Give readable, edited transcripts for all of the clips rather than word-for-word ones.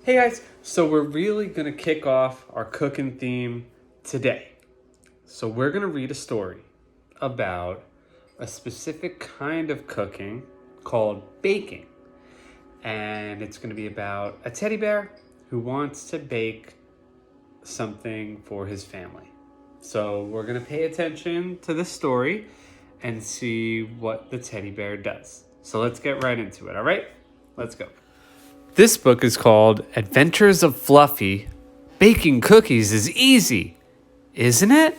Hey guys, so we're really gonna kick off our cooking theme today. So we're gonna read a story about a specific kind of cooking called baking. And it's gonna be about a teddy bear who wants to bake something for his family. So we're gonna pay attention to this story and see what the teddy bear does. So let's get right into it, all right? Let's go. This book is called Adventures of Fluffy. Baking cookies is easy, isn't it?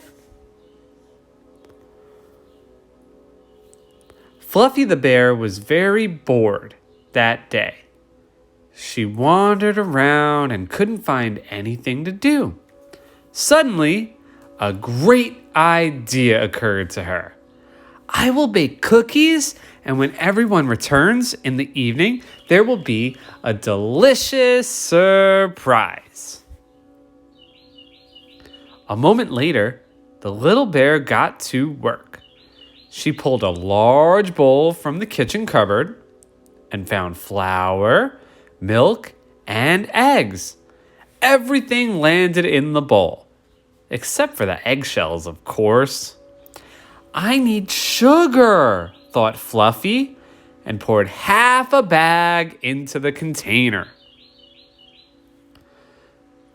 Fluffy the bear was very bored that day. She wandered around and couldn't find anything to do. Suddenly, a great idea occurred to her. I will bake cookies, and when everyone returns in the evening, there will be a delicious surprise. A moment later, the little bear got to work. She pulled a large bowl from the kitchen cupboard and found flour, milk, and eggs. Everything landed in the bowl, except for the eggshells, of course. I need sugar, thought Fluffy, and poured half a bag into the container.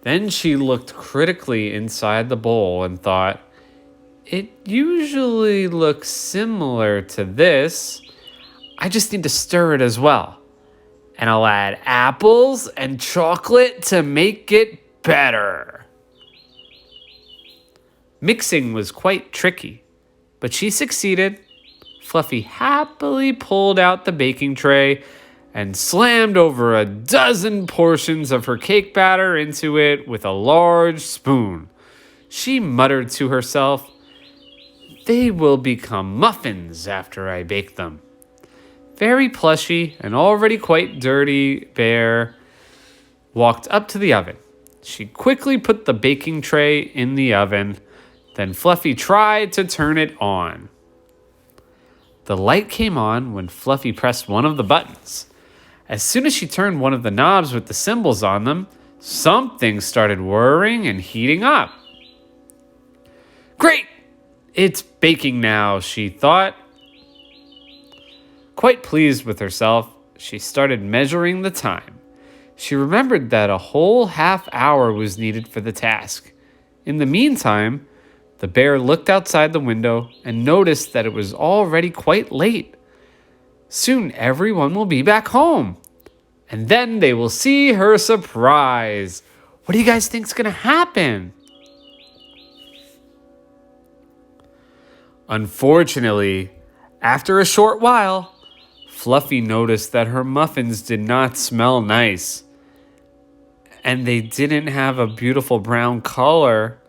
Then she looked critically inside the bowl and thought, it usually looks similar to this. I just need to stir it as well. And I'll add apples and chocolate to make it better. Mixing was quite tricky, but she succeeded. Fluffy happily pulled out the baking tray and slammed over a dozen portions of her cake batter into it with a large spoon. She muttered to herself, they will become muffins after I bake them. Very plushy and already quite dirty bear walked up to the oven. She quickly put the baking tray in the oven. Then Fluffy tried to turn it on. The light came on when Fluffy pressed one of the buttons. As soon as she turned one of the knobs with the symbols on them, something started whirring and heating up. Great! It's baking now, she thought. Quite pleased with herself, she started measuring the time. She remembered that a whole half hour was needed for the task. In the meantime, the bear looked outside the window and noticed that it was already quite late. Soon everyone will be back home, and then they will see her surprise. What do you guys think's gonna happen? Unfortunately, after a short while, Fluffy noticed that her muffins did not smell nice, and they didn't have a beautiful brown color.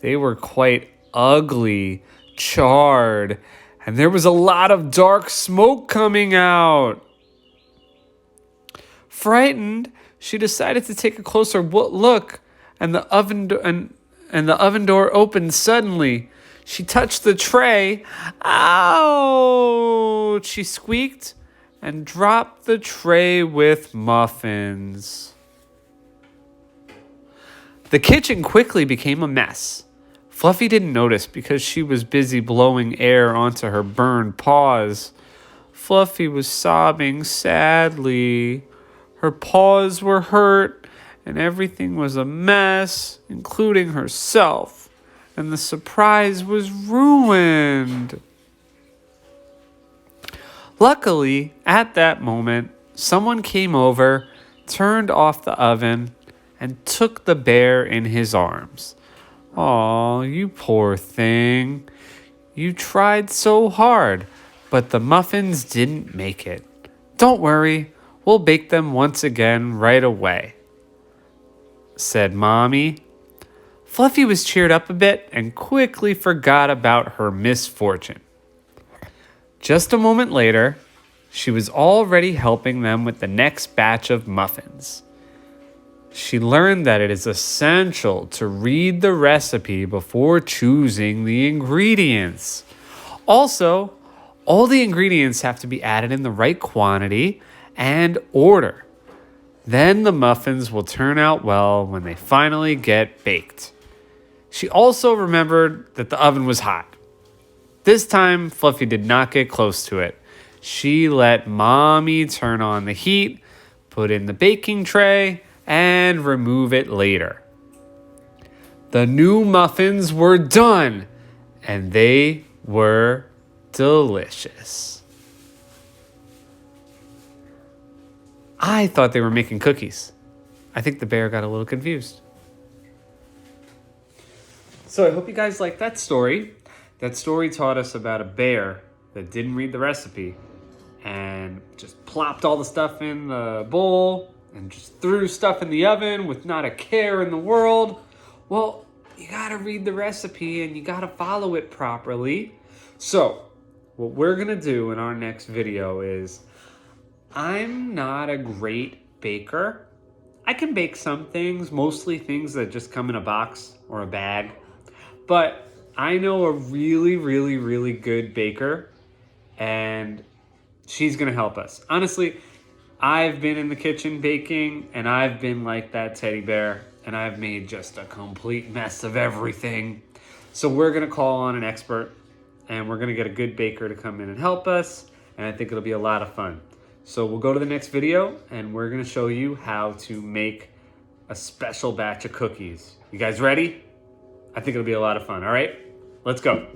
They were quite ugly, charred, and there was a lot of dark smoke coming out. Frightened, she decided to take a closer look, and the oven door opened suddenly. She touched the tray. Ouch! She squeaked and dropped the tray with muffins. The kitchen quickly became a mess. Fluffy didn't notice because she was busy blowing air onto her burned paws. Fluffy was sobbing sadly. Her paws were hurt and everything was a mess, including herself. And the surprise was ruined. Luckily, at that moment, someone came over, turned off the oven, and took the bear in his arms. Aw, you poor thing. You tried so hard, but the muffins didn't make it. Don't worry, we'll bake them once again right away, said Mommy. Fluffy was cheered up a bit and quickly forgot about her misfortune. Just a moment later, she was already helping them with the next batch of muffins. She learned that it is essential to read the recipe before choosing the ingredients. Also, all the ingredients have to be added in the right quantity and order. Then the muffins will turn out well when they finally get baked. She also remembered that the oven was hot. This time, Fluffy did not get close to it. She let Mommy turn on the heat, put in the baking tray, and remove it later. The new muffins were done, and they were delicious. I thought they were making cookies. I think the bear got a little confused. So I hope you guys liked that story. That story taught us about a bear that didn't read the recipe and just plopped all the stuff in the bowl and just threw stuff in the oven with not a care in the world. Well, you gotta read the recipe and you gotta follow it properly. So what we're gonna do in our next video is, I'm not a great baker. I can bake some things, mostly things that just come in a box or a bag. But I know a really, really, really good baker, and she's gonna help us. Honestly, I've been in the kitchen baking, and I've been like that teddy bear, and I've made just a complete mess of everything. So we're gonna call on an expert, and we're gonna get a good baker to come in and help us, and I think it'll be a lot of fun. So we'll go to the next video, and we're gonna show you how to make a special batch of cookies. You guys ready? I think it'll be a lot of fun, all right? Let's go.